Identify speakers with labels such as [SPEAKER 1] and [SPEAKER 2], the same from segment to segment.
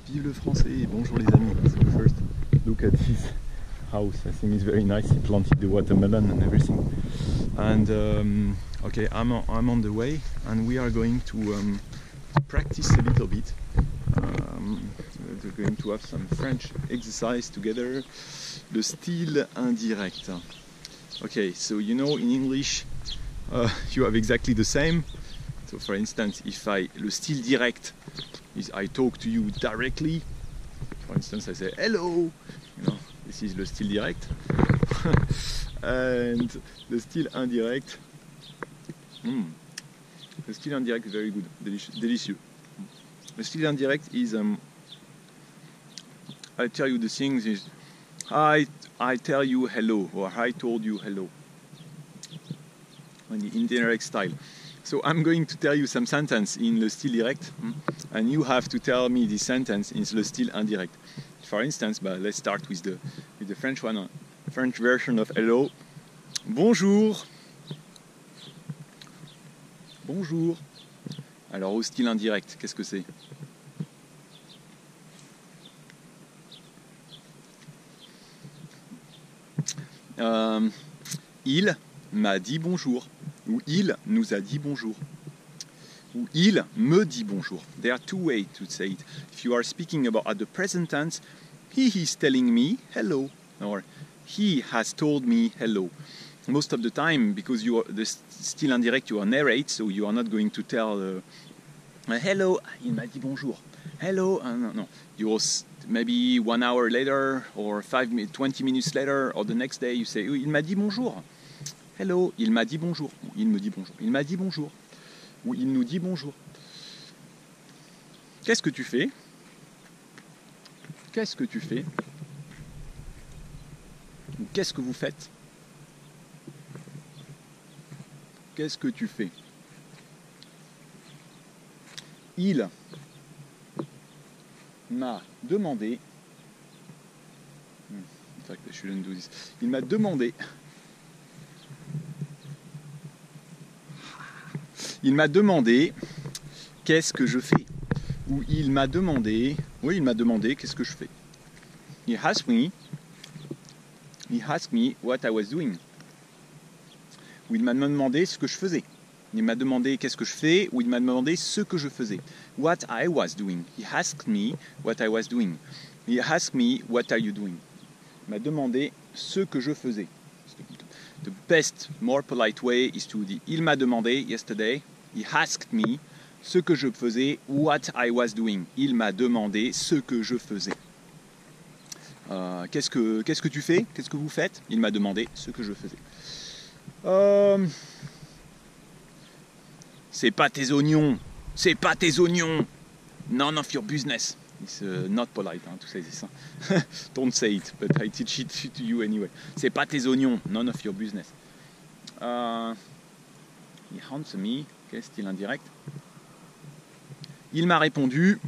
[SPEAKER 1] Vive le français, bonjour les amis. So first, look at his house. I think it's very nice. He planted the watermelon and everything. And okay, I'm on the way, and we are going to practice a little bit. We're going to have some French exercise together. Le style indirect. Okay, so you know in English you have exactly the same. So for instance, if le style direct is I talk to you directly. For instance, I say hello. You know, this is le style direct. And the style indirect. The style indirect is very good, delicious. The style indirect is I tell you the things is I tell you hello, or I told you hello. On the indirect style. So I'm going to tell you some sentence in le style direct, and you have to tell me this sentence in le style indirect. For instance, let's start with the French one, French version of hello. Bonjour. Bonjour. Alors au style indirect, qu'est-ce que c'est? Il m'a dit bonjour, ou il nous a dit bonjour, ou il me dit bonjour. There are two ways to say it. If you are speaking about at the present tense, he is telling me hello, or he has told me hello. Most of the time, because you are the style indirect, you are narrate, so you are not going to tell hello, il m'a dit bonjour. Hello, no. You maybe 1 hour later, or 20 minutes later, or the next day, you say, il m'a dit bonjour. Hello, il m'a dit bonjour. Ou il me dit bonjour. Il m'a dit bonjour. Ou il nous dit bonjour. Qu'est-ce que tu fais? Qu'est-ce que tu fais? Ou qu'est-ce que vous faites? Qu'est-ce que tu fais? Il m'a demandé. In fact, I shouldn't do this. Il m'a demandé. Il m'a demandé qu'est-ce que je fais. Ou il m'a demandé. Oui, il m'a demandé qu'est-ce que je fais. He asked me what I was doing. Ou il m'a demandé ce que je faisais. Il m'a demandé qu'est-ce que je fais, ou il m'a demandé ce que je faisais. What I was doing. He asked me what I was doing. He asked me what are you doing. Il m'a demandé ce que je faisais. The best, more polite way is to dire il m'a demandé yesterday. He asked me ce que je faisais, what I was doing. Il m'a demandé ce que je faisais. Qu'est-ce que tu fais? Qu'est-ce que vous faites? Il m'a demandé ce que je faisais. C'est pas tes oignons. C'est pas tes oignons. None of your business. It's not polite to say this. Don't say it, but I teach it to you anyway. C'est pas tes oignons. None of your business. He answered me. Qu'est-ce qu'il indirect? Il m'a répondu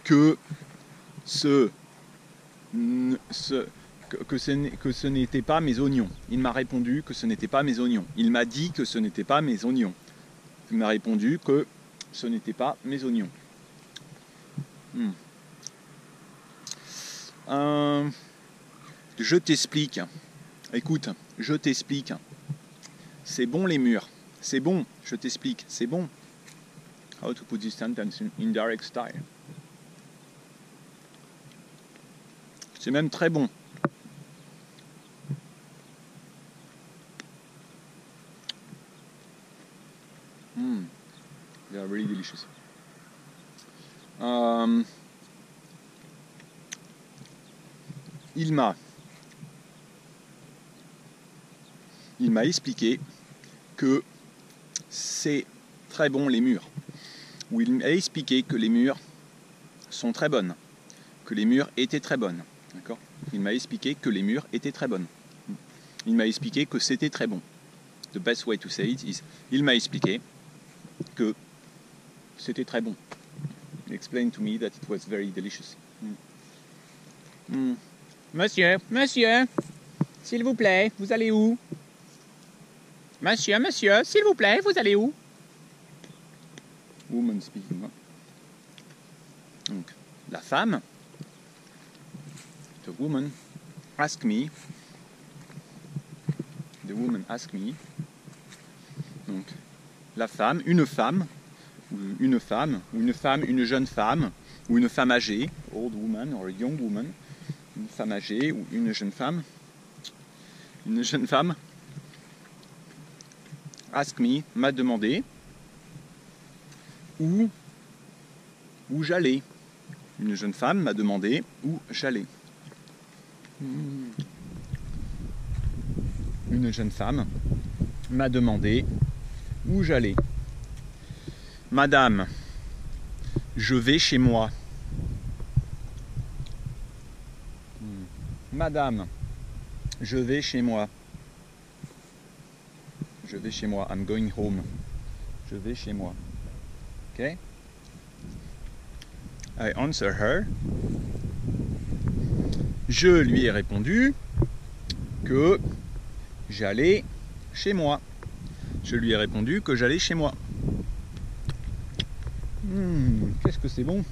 [SPEAKER 1] que ce n'était pas mes oignons. Il m'a répondu que ce n'était pas mes oignons. Il m'a dit que ce n'était pas mes oignons. Il m'a répondu que ce n'était pas mes oignons. Je t'explique. Écoute, je t'explique. C'est bon les murs. C'est bon, je t'explique. C'est bon. How to put this sentence in indirect style. C'est même très bon. They are really delicious. Il m'a expliqué que c'est très bon les murs. Ou il m'a expliqué que les murs sont très bonnes. Que les murs étaient très bonnes. D'accord? Il m'a expliqué que les murs étaient très bonnes. Il m'a expliqué que c'était très bon. The best way to say it is il m'a expliqué que c'était très bon. He explained to me that it was very delicious. Monsieur, s'il vous plaît, vous allez où? Monsieur, s'il vous plaît, vous allez où? Woman speaking. Donc, la femme, the woman asked me, donc la femme, une femme, une jeune femme, ou une femme âgée, old woman or a young woman, une femme âgée ou une jeune femme, ask me, m'a demandé où j'allais. Une jeune femme m'a demandé où j'allais. Une jeune femme m'a demandé où j'allais. Madame, je vais chez moi. Madame, je vais chez moi. Je vais chez moi. I'm going home. Je vais chez moi. Okay? I answer her. Je lui ai répondu que j'allais chez moi. Je lui ai répondu que j'allais chez moi. Qu'est-ce que c'est bon.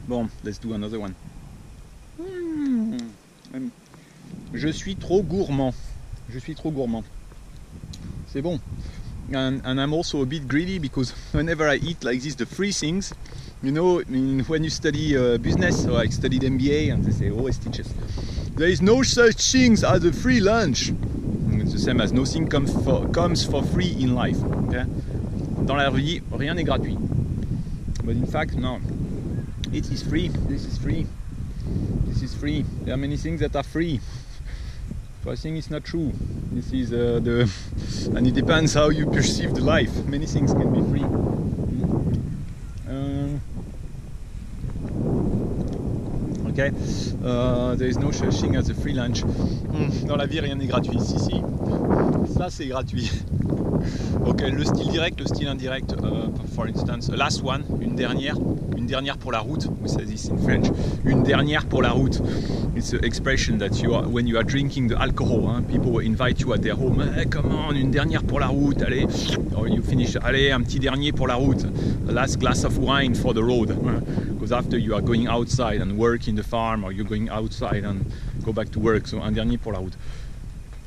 [SPEAKER 1] Bon, let's do another one. Je suis trop gourmand. Je suis trop gourmand. C'est bon. And I'm also a bit greedy because whenever I eat like this, the free things, you know, when you study business, so I studied MBA, and they say always teaches, there is no such things as a free lunch. It's the same as nothing comes for free in life. Okay? Dans la vie, rien n'est gratuit. But in fact, no. It is free. This is free. This is free. There are many things that are free. So I think it's not true. This is and it depends how you perceive the life. Many things can be free. Okay. There is no such thing as a free lunch. Dans la vie, rien n'est gratuit. Si. Ça, c'est gratuit. Ok, le style direct, le style indirect. For instance, last one, une dernière pour la route. We say this in French. Une dernière pour la route. It's an expression that when you are drinking the alcohol, people invite you at their home. Hey, come on, une dernière pour la route, allez. Or you finish, allez, un petit dernier pour la route. A last glass of wine for the road. Because after you are going outside and work in the farm, or you're going outside and go back to work. So un dernier pour la route.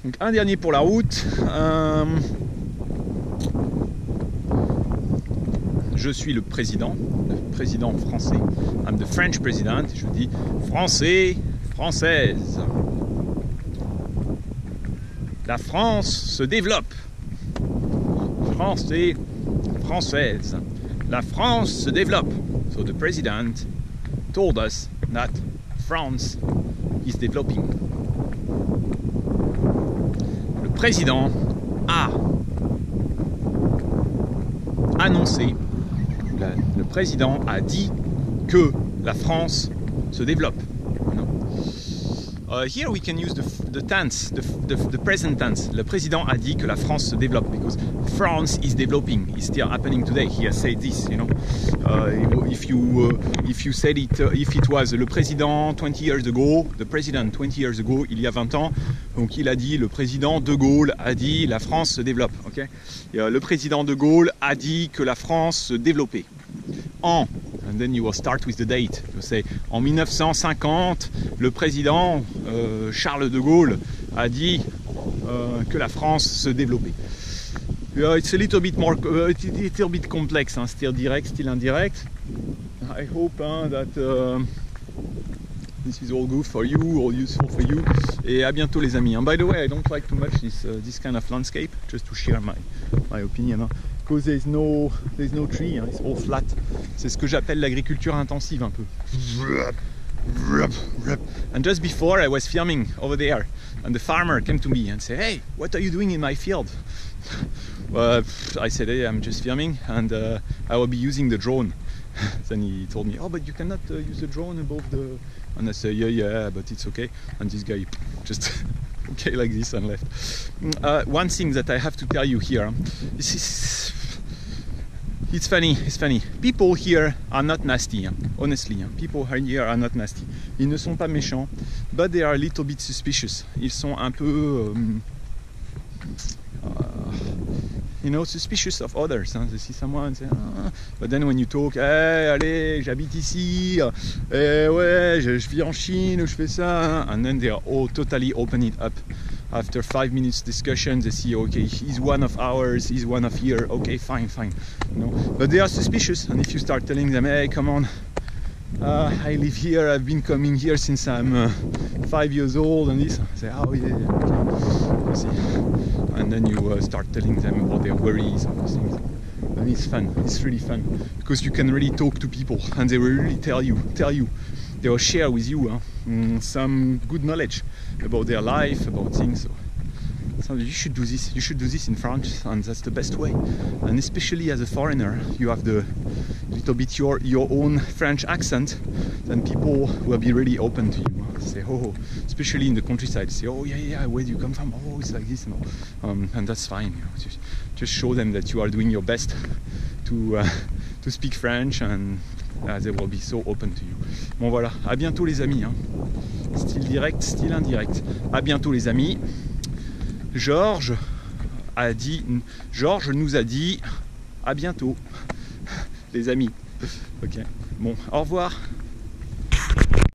[SPEAKER 1] Donc un dernier pour la route. Je suis le président français. I'm the French president. Je dis français, française. La France se développe. Français, française. La France se développe. So the president told us that France is developing. Le président a annoncé, le président a dit que la France se développe. Here we can use the tense, the present tense. Le président a dit que la France se développe because France is developing. It's still happening today. He has said this, you know. If you said it, if it was le président 20 years ago, the president 20 years ago, il y a 20 ans, donc il a dit, le président de Gaulle a dit la France se développe. Okay? Le président de Gaulle a dit que la France se développait. And then you will start with the date. You say, en 1950, le président Charles de Gaulle a dit que la France se développait. It's a little bit more, it's a little bit complex, style direct, style indirect. I hope that this is all good for you, all useful for you. Et à bientôt les amis. And by the way, I don't like too much this kind of landscape, just to share my opinion. Because there's no tree, it's all flat. C'est ce que j'appelle l'agriculture intensive un peu. And just before I was filming over there, and the farmer came to me and said, "Hey, what are you doing in my field?" I said, "Hey, I'm just filming, and I will be using the drone." Then he told me, "Oh, but you cannot use the drone above the..." And I said, "Yeah, but it's okay." And this guy just okay like this and left. One thing that I have to tell you here, it's funny. People here are not nasty, honestly. People here are not nasty. Ils ne sont pas méchants, but they are a little bit suspicious. Ils sont un peu, you know, suspicious of others. They see someone, say, but then when you talk, hey, allez, j'habite ici, ouais, je vis en Chine, je fais ça, and then they are all totally open it up. After 5 minutes discussion, they see, okay, he's one of ours, he's one of here, okay, fine, you know. But they are suspicious, and if you start telling them, hey, come on, I live here, I've been coming here since I'm 5 years old, and this, say, oh yeah, okay, you see. And then you start telling them about their worries and those things. And it's fun, it's really fun, because you can really talk to people, and they will really tell you, they will share with you some good knowledge about their life, about things. So you should do this in France, and that's the best way. And especially as a foreigner, you have the little bit your own French accent, then people will be really open to you. Say, oh, especially in the countryside, say, oh yeah, where do you come from? Oh, it's like this, you know. And that's fine. You know, just show them that you are doing your best to speak French, and they will be so open to you. Bon voilà, à bientôt les amis. Hein. Style direct, style indirect. À bientôt les amis. Georges nous a dit à bientôt les amis. Ok, bon, au revoir.